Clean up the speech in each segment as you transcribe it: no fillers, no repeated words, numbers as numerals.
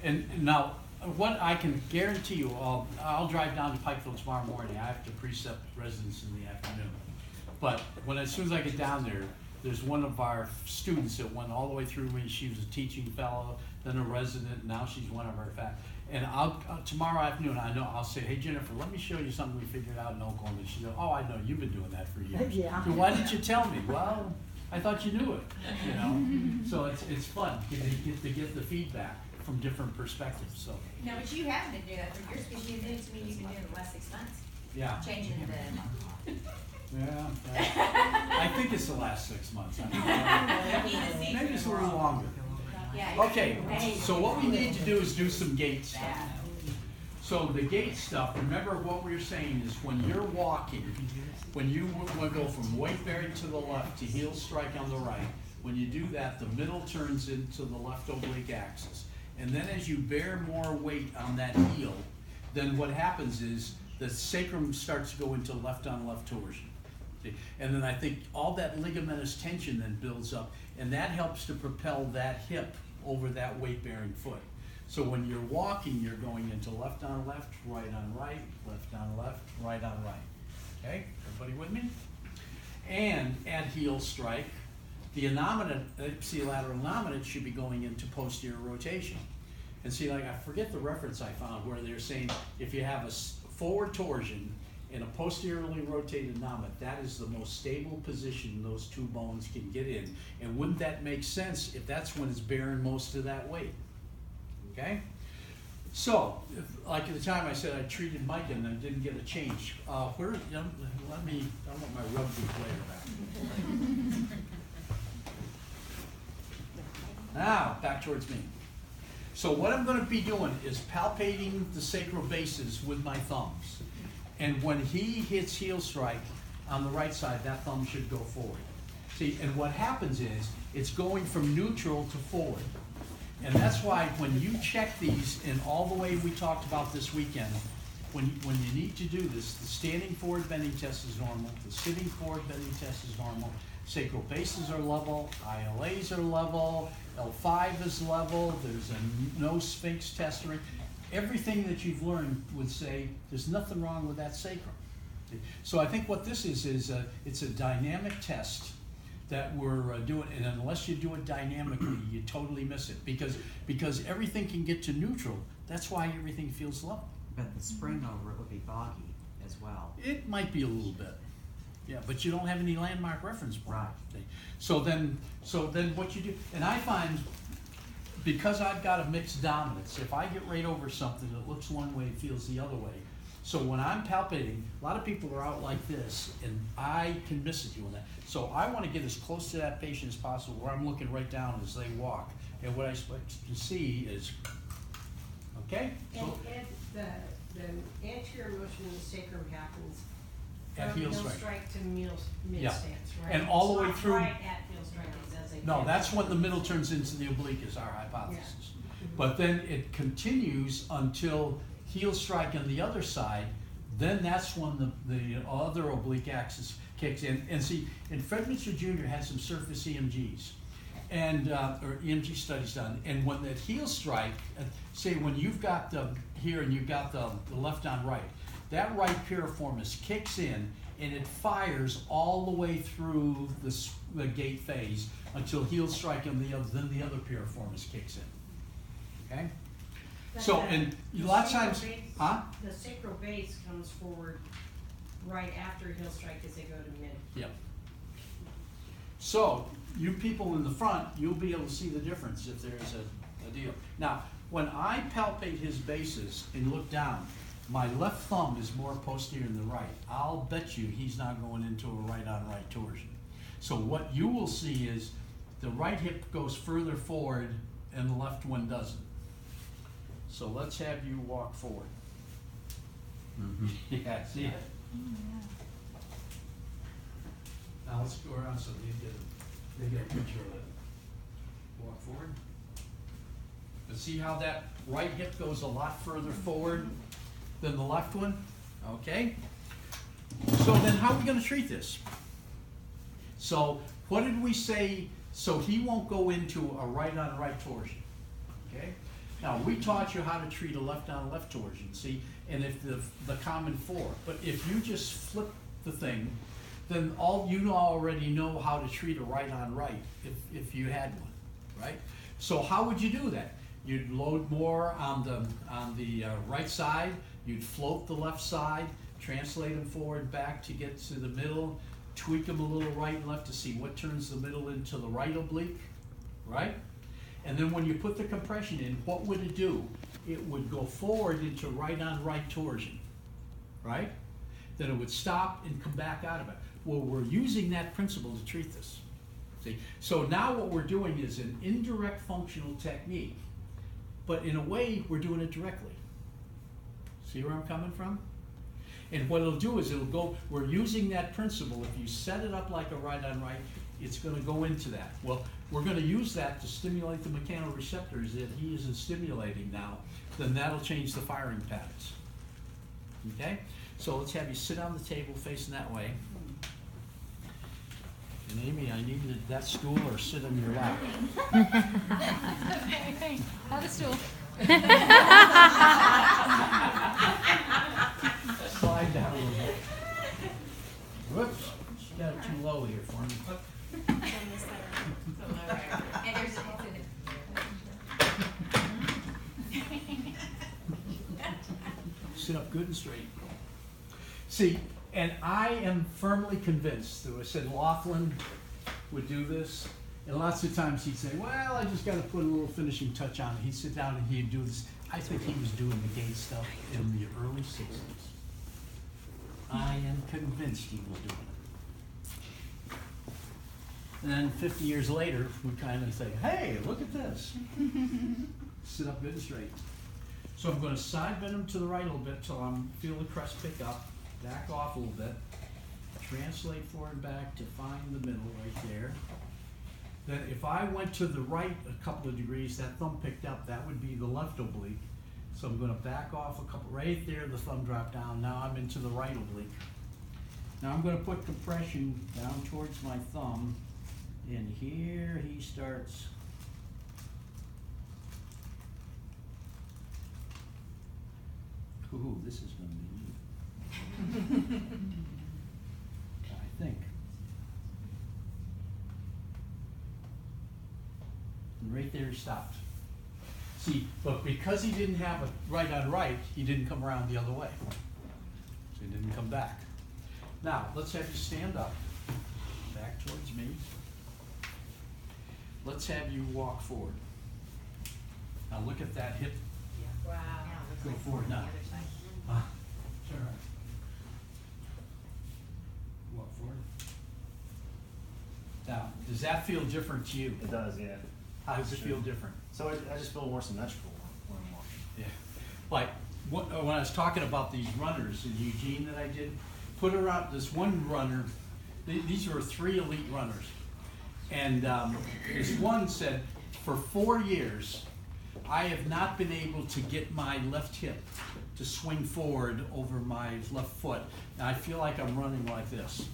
And now, what I can guarantee you, I'll drive down to Pikeville tomorrow morning. I have to precept residents in the afternoon. But as soon as I get down there, there's one of our students that went all the way through me. She was a teaching fellow, then a resident, now she's one of our and tomorrow afternoon, I'll say, hey Jennifer, let me show you something we figured out in Oklahoma. She goes, oh, I know, you've been doing that for years. Yeah. So why didn't you tell me? Well, I thought you knew it, So it's fun to get the feedback from different perspectives, so. No, but you have been doing that for years, because you admitted to me you've been doing it the last 6 months. Yeah. Changing the. Yeah, I think it's the last 6 months. Maybe it's a little longer. Yeah. Okay, so what we need to do is do some gait stuff. So the gait stuff, remember what we were saying is when you're walking, when you want to go from weight bearing to the left to heel strike on the right, when you do that, the middle turns into the left oblique axis. And then as you bear more weight on that heel, then what happens is the sacrum starts to go into left on left torsion. And then I think all that ligamentous tension then builds up, and that helps to propel that hip over that weight-bearing foot. So when you're walking, you're going into left on left, right on right, left on left, right on right. Okay, everybody with me? And at heel strike, the ipsilateral innominate should be going into posterior rotation. And see, like, I forget the reference I found where they're saying if you have a forward torsion and a posteriorly rotated innominate, that is the most stable position those two bones can get in. And wouldn't that make sense if that's when it's bearing most of that weight? Okay? So, like at the time I said I treated Mike and I didn't get a change. I want my rugby player back. Now, back towards me. So what I'm going to be doing is palpating the sacral bases with my thumbs. And when he hits heel strike on the right side, that thumb should go forward. See, and what happens is, it's going from neutral to forward. And that's why when you check these in all the way we talked about this weekend, when you need to do this, the standing forward bending test is normal, the sitting forward bending test is normal, sacral bases are level, ILAs are level, L5 is level, there's a no sphinx test. Everything that you've learned would say there's nothing wrong with that sacrum. So I think what this is it's a dynamic test that we're doing, and unless you do it dynamically, you totally miss it because everything can get to neutral. That's why everything feels level. But the spring over it would be boggy as well. It might be a little bit. Yeah, but you don't have any landmark reference point. Right. So then what you do, and I find, because I've got a mixed dominance, if I get right over something that looks one way, feels the other way. So when I'm palpating, a lot of people are out like this, and I can miss it doing that. So I want to get as close to that patient as possible, where I'm looking right down as they walk. And what I expect to see is, okay? And the anterior motion in the sacrum happens At from heel heel strike. strike to mid Yeah. stance, right? And all the It's way not through. right at heel strike, it doesn't. No, that's when the middle turns into the oblique is our hypothesis. Yeah. But then it continues until heel strike on the other side, then that's when the other oblique axis kicks in. And see, and Fred Mitchell Jr. had some surface EMGs and or EMG studies done. And when that heel strike, say when you've got the here and you've got the left on right, that right piriformis kicks in and it fires all the way through the gait phase until heel strike on the other, then the other piriformis kicks in. Okay? But So, and a lot of times, huh? The sacral base comes forward right after heel strike as they go to mid. Yep. So, you people in the front, you'll be able to see the difference if there's a deal. Now, when I palpate his bases and look down, my left thumb is more posterior than the right. I'll bet you he's not going into a right on right torsion. So what you will see is the right hip goes further forward and the left one doesn't. So let's have you walk forward. Mm-hmm. Yeah, see it? Now let's go around so they get a picture of it. Walk forward. But see how that right hip goes a lot further forward than the left one? Okay. So then how are we going to treat this? So what did we say? So he won't go into a right on right torsion. Okay. Now, we taught you how to treat a left-on-left torsion, see, and if the common four. But if you just flip the thing, then you already know how to treat a right-on-right if you had one, right? So how would you do that? You'd load more on the right side, you'd float the left side, translate them forward and back to get to the middle, tweak them a little right and left to see what turns the middle into the right oblique, right? And then when you put the compression in, what would it do? It would go forward into right-on-right torsion, right? Then it would stop and come back out of it. Well, we're using that principle to treat this. See? So now what we're doing is an indirect functional technique, but in a way, we're doing it directly. See where I'm coming from? And what it'll do is we're using that principle. If you set it up like a right-on-right, it's going to go into that. Well, we're going to use that to stimulate the mechanoreceptors that he isn't stimulating now. Then that'll change the firing patterns. Okay? So let's have you sit on the table facing that way. And Amy, I need that stool or sit on your lap. Have a stool. Slide down a little bit. Whoops, she got it too low here for me. And there's Sit up good and straight. See, and I am firmly convinced that I said Laughlin would do this, and lots of times he'd say, well, I just got to put a little finishing touch on it. He'd sit down and he'd do this. I think he was doing the gate stuff in the early 60s. I am convinced he was doing it. And then 50 years later, we kind of say, hey, look at this. Sit up good and straight. So I'm going to side bend him to the right a little bit till I feel the crest pick up, back off a little bit, translate forward and back to find the middle right there. Then if I went to the right a couple of degrees, that thumb picked up, that would be the left oblique. So I'm going to back off a couple, right there, the thumb dropped down, now I'm into the right oblique. Now I'm going to put compression down towards my thumb, and here he starts. Ooh, this is going to be neat. I think. And right there he stopped. See, but because he didn't have a right on right, he didn't come around the other way. So he didn't come back. Now, let's have you stand up, back towards me. Let's have you walk forward. Now look at that hip. wow. Go forward now. Turn around. Walk forward. Now, does that feel different to you? It does, yeah. How does it feel different? So I just feel more symmetrical when I'm walking. Yeah. Like, when I was talking about these runners in Eugene that I did, put around this one runner, these were 3 elite runners. And this one said, for 4 years, I have not been able to get my left hip to swing forward over my left foot. And I feel like I'm running like this.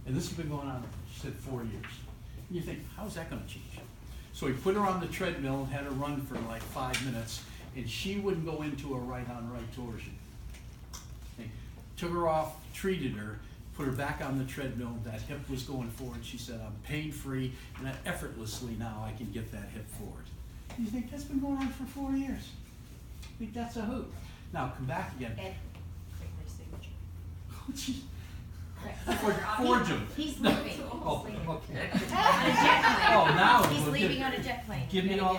And this has been going on, she said, 4 years. And you think, how's that going to change? So we put her on the treadmill and had her run for like 5 minutes, and she wouldn't go into a right-on-right torsion. Okay. Took her off, treated her, put her back on the treadmill, that hip was going forward. She said, I'm pain-free, and effortlessly now I can get that hip forward. You think that's been going on for 4 years? I think that's a hoot. Now come back again. Ed, quick signature. Oh, geez. Forge him. He's leaving. Oh, okay. On a jet plane. Oh, now He's we'll leaving give- on a jet plane. Give me all